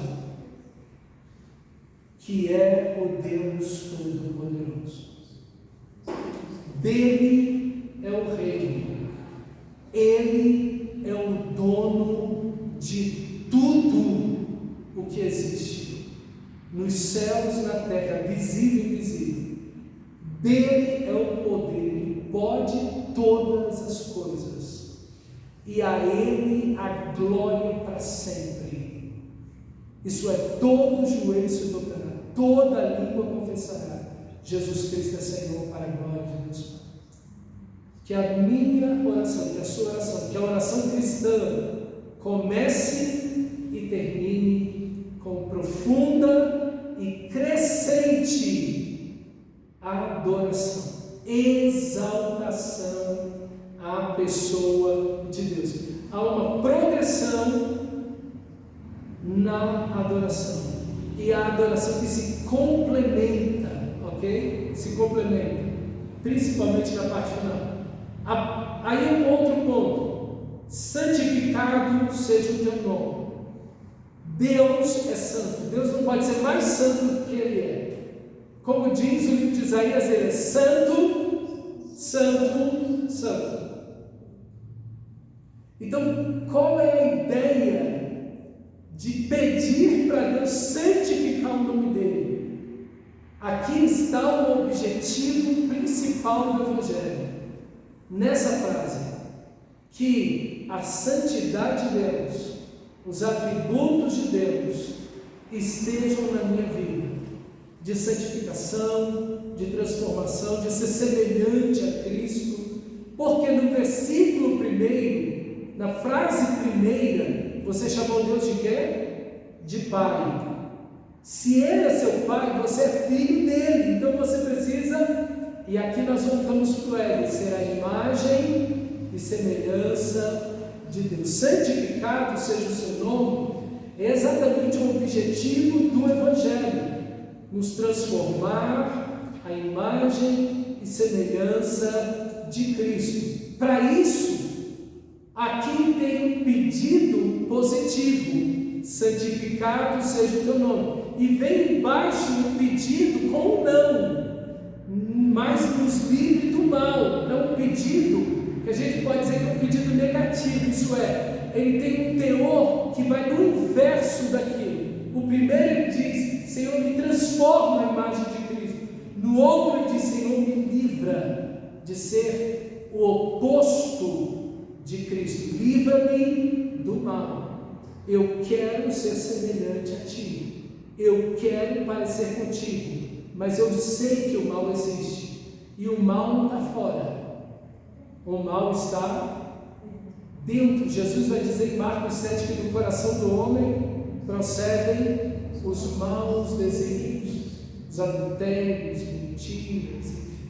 que é o Deus Todo-Poderoso. Dele é o reino, ele é o dono de tudo o que existe, nos céus e na terra, visível e invisível. Dele é o poder, ele pode todas as coisas, e a ele a glória para sempre. Isso é, todo joelho se dobrará, toda língua confessará: Jesus Cristo é Senhor, para a glória de Deus Pai. Que a minha oração, que a sua oração, que a oração cristã comece e termine com profunda e crescente adoração, exaltação à pessoa de Deus. Há uma progressão na adoração, e a adoração que se complementa, ok? Se complementa, principalmente na parte final. Aí um outro ponto: santificado seja o teu nome. Deus é santo, Deus não pode ser mais santo do que Ele é. Como diz o livro de Isaías, Ele é santo, santo, santo. Então, qual é a ideia de pedir para Deus santificar o nome dele? Aqui está o objetivo principal do Evangelho, nessa frase: que a santidade de Deus, os atributos de Deus estejam na minha vida, de santificação, de transformação, de ser semelhante a Cristo. Porque no versículo primeiro, na frase primeira, você chamou Deus de quê? De Pai. Se Ele é seu Pai, você é filho dele, então você precisa, e aqui nós voltamos para o L, ser a imagem e semelhança de Deus. Santificado seja o seu nome, é exatamente o objetivo do Evangelho: nos transformar a imagem e semelhança de Cristo. Para isso, aqui tem um pedido positivo: santificado seja o teu nome, e vem embaixo um pedido com um não, mas nos livre do mal. É um pedido que a gente pode dizer que é um pedido negativo, isso é, ele tem um teor que vai no inverso daquilo. O primeiro ele diz: Senhor, me transforma a imagem de Cristo. No outro ele diz: Senhor, me livra de ser o oposto de Cristo, livra-me do mal. Eu quero ser semelhante a Ti, eu quero parecer contigo, mas eu sei que o mal existe, e o mal não está fora, o mal está dentro. Jesus vai dizer em Marcos 7 que do coração do homem procedem os maus desígnios, os adultérios, mentiras, enfim.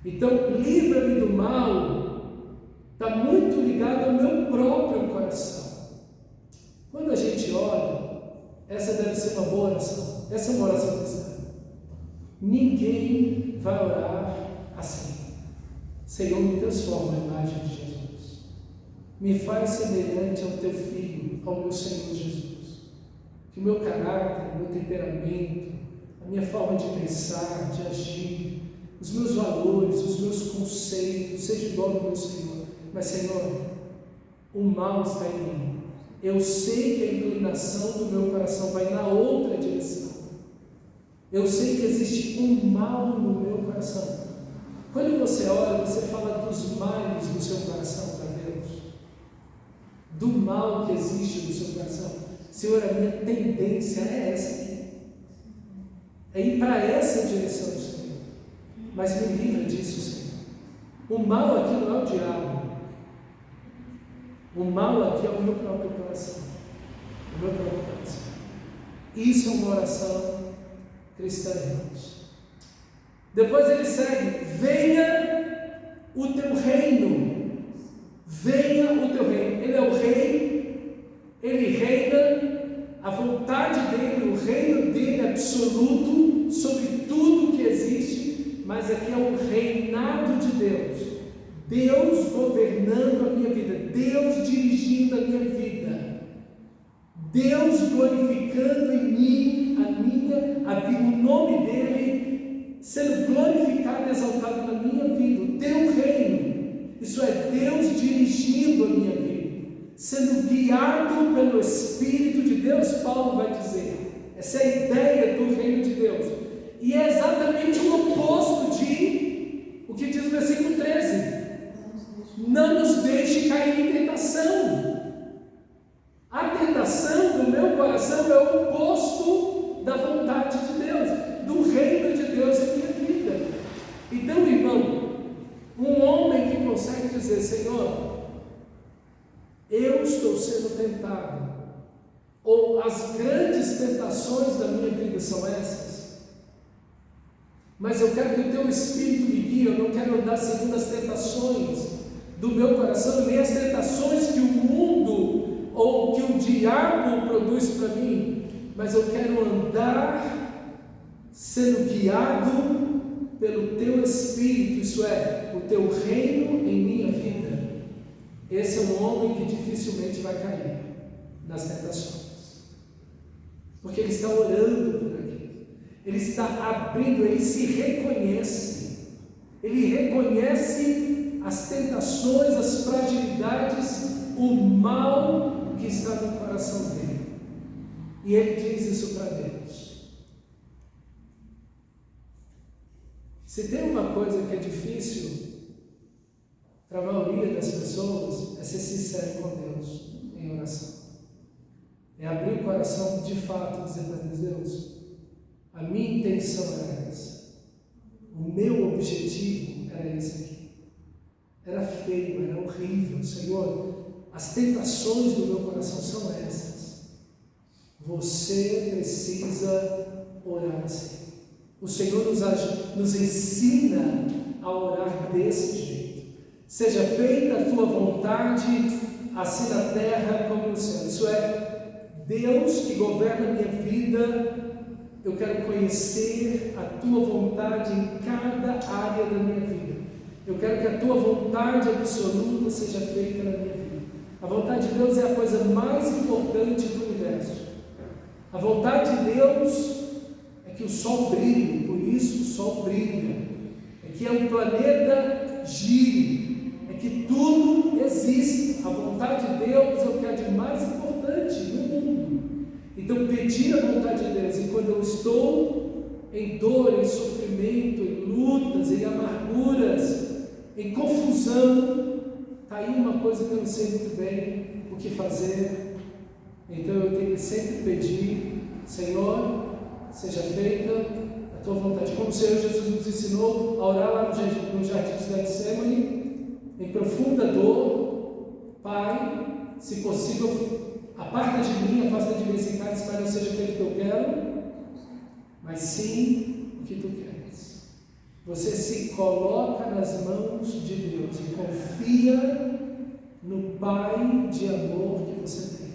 Então, livra-me do mal está muito ligado ao meu próprio coração. Quando a gente ora, essa deve ser uma boa oração. Essa é uma oração cristã. Ninguém vai orar assim: Senhor, me transforma a imagem de Jesus, me faz semelhante ao teu Filho, ao meu Senhor Jesus. Que o meu caráter, o meu temperamento, a minha forma de pensar, de agir, os meus valores, os meus conceitos, seja igual ao meu Senhor. Mas, Senhor, o mal está em mim. Eu sei que a inclinação do meu coração vai na outra direção. Eu sei que existe um mal no meu coração. Quando você ora, você fala dos males do seu coração para Deus. Do mal que existe no seu coração. Senhor, a minha tendência é essa aqui. É ir para essa direção, Senhor. Mas me livra disso, Senhor. O mal aqui não é o diabo. O mal aqui é o meu próprio coração. O meu próprio coração. Isso é uma oração cristã, irmãos. Depois ele segue: venha o teu reino. Venha o teu reino. Ele é o rei, ele reina, a vontade dele, o reino dele é absoluto sobre tudo que existe, mas aqui é o reinado de Deus. Deus governando a minha vida, Deus dirigindo a minha vida, Deus glorificando em mim a vida, o nome dele sendo glorificado e exaltado na minha vida, o teu reino. Isso é Deus dirigindo a minha vida, sendo guiado pelo Espírito de Deus. Paulo vai dizer, essa é a ideia do reino de Deus, e é exatamente o oposto de o que diz o versículo 13: não nos deixe cair em tentação. A tentação do meu coração é o oposto da vontade de Deus, do reino de Deus em minha vida. Então, irmão, um homem que consegue dizer: Senhor, eu estou sendo tentado, ou as grandes tentações da minha vida são essas, mas eu quero que o teu Espírito me guie, eu não quero andar segundo as tentações do meu coração, nem as tentações que o mundo ou que o diabo produz para mim, mas eu quero andar sendo guiado pelo teu Espírito, isso é, o teu reino em minha vida. Esse é um homem que dificilmente vai cair nas tentações, porque ele está orando por aquilo, ele está abrindo, ele se reconhece, ele reconhece as tentações, as fragilidades, o mal que está no coração dele, e ele diz isso para Deus. Se tem uma coisa que é difícil para a maioria das pessoas, é ser sincero com Deus em oração, é abrir o coração de fato e dizer para Deus: Deus, a minha intenção era essa, o meu objetivo era esse aqui, era feio, era horrível, Senhor, as tentações do meu coração são essas. Você precisa orar assim. O Senhor nos ensina a orar desse jeito: seja feita a tua vontade, assim na terra como no céu. Isso é, Deus que governa a minha vida, eu quero conhecer a tua vontade em cada área da minha vida. Eu quero que a tua vontade absoluta seja feita na minha vida. A vontade de Deus é a coisa mais importante do universo. A vontade de Deus é que o sol brilhe, por isso o sol brilha. É que o planeta gire, é que tudo exista. A vontade de Deus é o que há de mais importante no mundo. Então, pedir a vontade de Deus, e quando eu estou em dor, em sofrimento, em lutas, em amarguras, em confusão, está aí uma coisa que eu não sei muito bem o que fazer, então eu tenho que sempre pedir: Senhor, seja feita a tua vontade, como o Senhor Jesus nos ensinou a orar lá no jardim de Getsemane, em profunda dor: Pai, se possível, aparta de mim, afasta de mim esse cálice, para não seja feito o que eu quero, mas sim o que tu queres. Você se coloca nas mãos de Deus e confia no Pai de amor que você tem.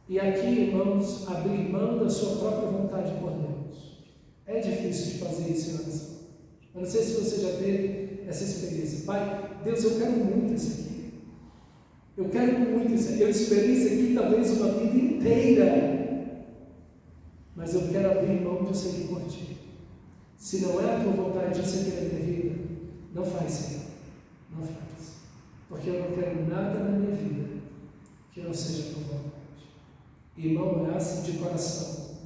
E aqui, irmãos, abrir mão da sua própria vontade por Deus. É difícil de fazer isso em oração. Eu não sei se você já teve essa experiência. Pai, Deus, eu quero muito isso aqui. Eu quero muito isso aqui. Eu esperei isso aqui talvez uma vida inteira. Mas eu quero abrir mão de seguir por ti. Se não é a tua vontade disso aqui na minha vida, não faz, Senhor. Não faz. Porque eu não quero nada na minha vida que não seja a tua vontade. Irmão, orasse de coração.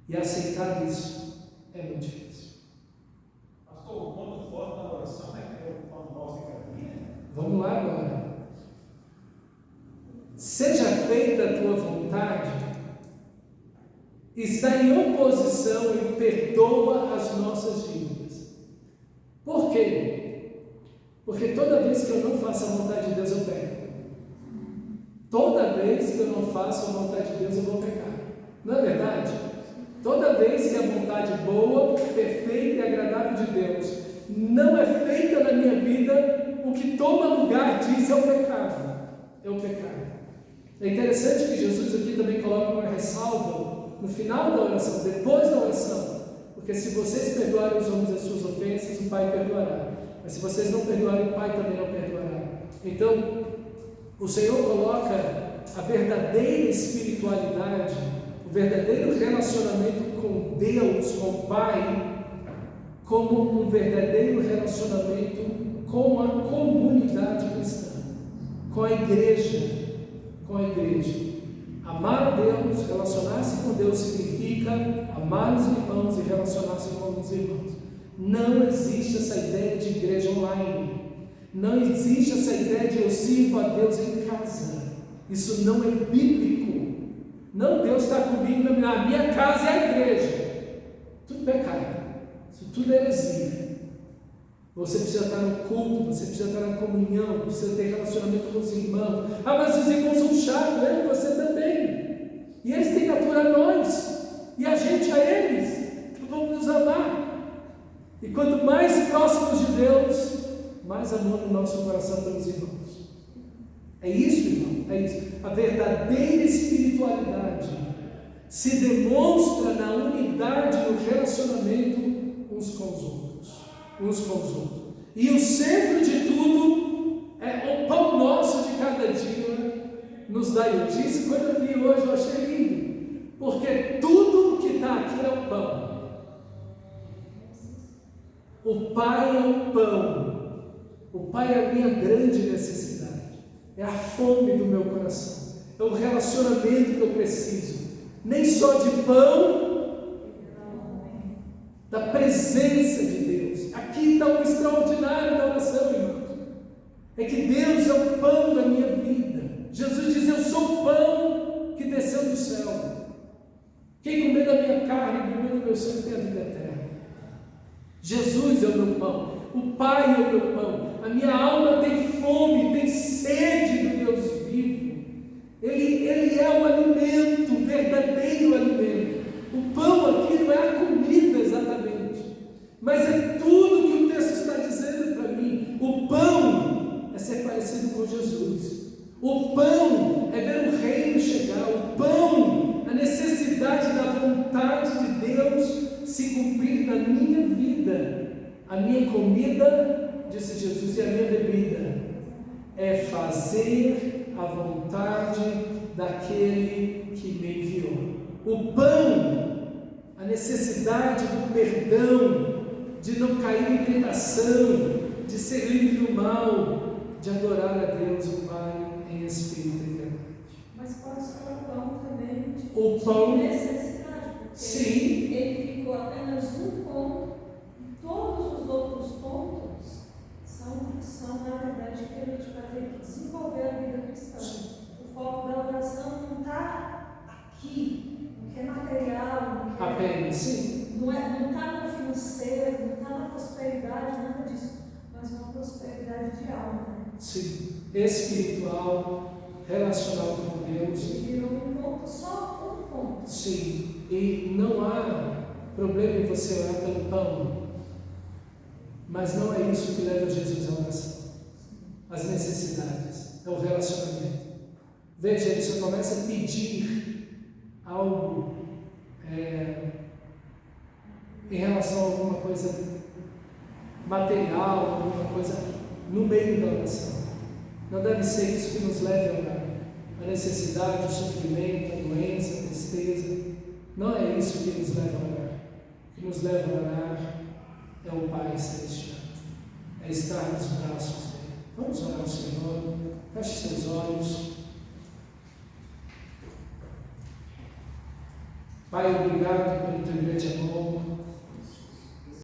E aceitar isso é muito difícil. Pastor, o ponto forte da oração é o pão nosso de cada dia. Vamos lá agora. Seja feita a tua vontade, está em oposição e perdoa as nossas dívidas. Por quê? Porque toda vez que eu não faço a vontade de Deus, eu peco. Toda vez que eu não faço a vontade de Deus, eu vou pecar. Não é verdade? Toda vez que a vontade boa, perfeita e agradável de Deus não é feita na minha vida, o que toma lugar disso é o pecado. É o pecado. É interessante que Jesus aqui também coloca uma ressalva no final da oração, depois da oração, porque se vocês perdoarem os homens as suas ofensas, o Pai perdoará, mas se vocês não perdoarem, o Pai também não perdoará. Então, o Senhor coloca a verdadeira espiritualidade, o verdadeiro relacionamento com Deus, com o Pai, como um verdadeiro relacionamento com a comunidade cristã, com a igreja. Amar a Deus, relacionar-se com Deus significa amar os irmãos e relacionar-se com os irmãos. Não existe essa ideia de igreja online. Não existe essa ideia de eu sirvo a Deus em casa. Isso não é bíblico. Não, Deus está comigo na minha casa é a igreja. Tudo pecado. Isso tudo é heresia. Você precisa estar no culto, você precisa estar na comunhão, precisa ter relacionamento com os irmãos. Ah, mas os irmãos são chatos, né? Você também. E eles têm que aturar nós, e a gente a eles. Então vamos nos amar. E quanto mais próximos de Deus, mais amor no nosso coração pelos irmãos. É isso, irmão, é isso. A verdadeira espiritualidade se demonstra na unidade, no relacionamento uns com os outros. E o centro de tudo é o pão nosso de cada dia nos dai hoje. Isso quando eu vi hoje eu achei lindo, porque tudo que está aqui é o pão. O Pai é o pão. O Pai é a minha grande necessidade, é a fome do meu coração, é o relacionamento que eu preciso, nem só de pão, da presença de Deus. Aqui está o extraordinário da oração, irmãos. É que Deus é o pão da minha vida. Jesus diz: eu sou o pão que desceu do céu. Quem comer da minha carne e beber do meu sangue tem a vida eterna. Jesus é o meu pão. O Pai é o meu pão. A minha alma tem fome, tem sede do Deus vivo. Ele é o alimento, o verdadeiro alimento. O pão aqui não é a comida exatamente, mas é tudo que o texto está dizendo para mim. O pão é ser parecido com Jesus. O pão é ver o reino chegar. O pão, a necessidade da vontade de Deus se cumprir na minha vida. A minha comida, disse Jesus, e a minha bebida é fazer a vontade daquele que me enviou. O pão, a necessidade do perdão, de não cair em tentação, de ser livre do mal, de adorar a Deus, o Pai, em espírito e verdade. Mas pode ser o pão também O pão, de necessidade, porque sim, ele ficou apenas um ponto, e todos os outros pontos são na verdade, que a gente vai ter que desenvolver a vida cristã. O foco da oração não está aqui, no que é material, no que apenas, sim. não está no financeiro, não está na prosperidade, nada disso, mas uma prosperidade de alma. Né? Sim, espiritual, relacional com Deus. Virou um ponto, só um ponto. Sim, e não há problema em você orar pelo pão, mas não é isso que leva Jesus à oração. As necessidades, é o relacionamento. Veja, ele só começa a pedir algo em relação a alguma coisa material, alguma coisa no meio da oração. Não deve ser isso que nos leve a orar. A necessidade, o sofrimento, a doença, a tristeza. Não é isso que nos leva a orar. O que nos leva a orar é o Pai Celestial. É estar nos braços dele. Vamos orar ao Senhor. Feche seus olhos. Pai, obrigado pelo teu grande amor.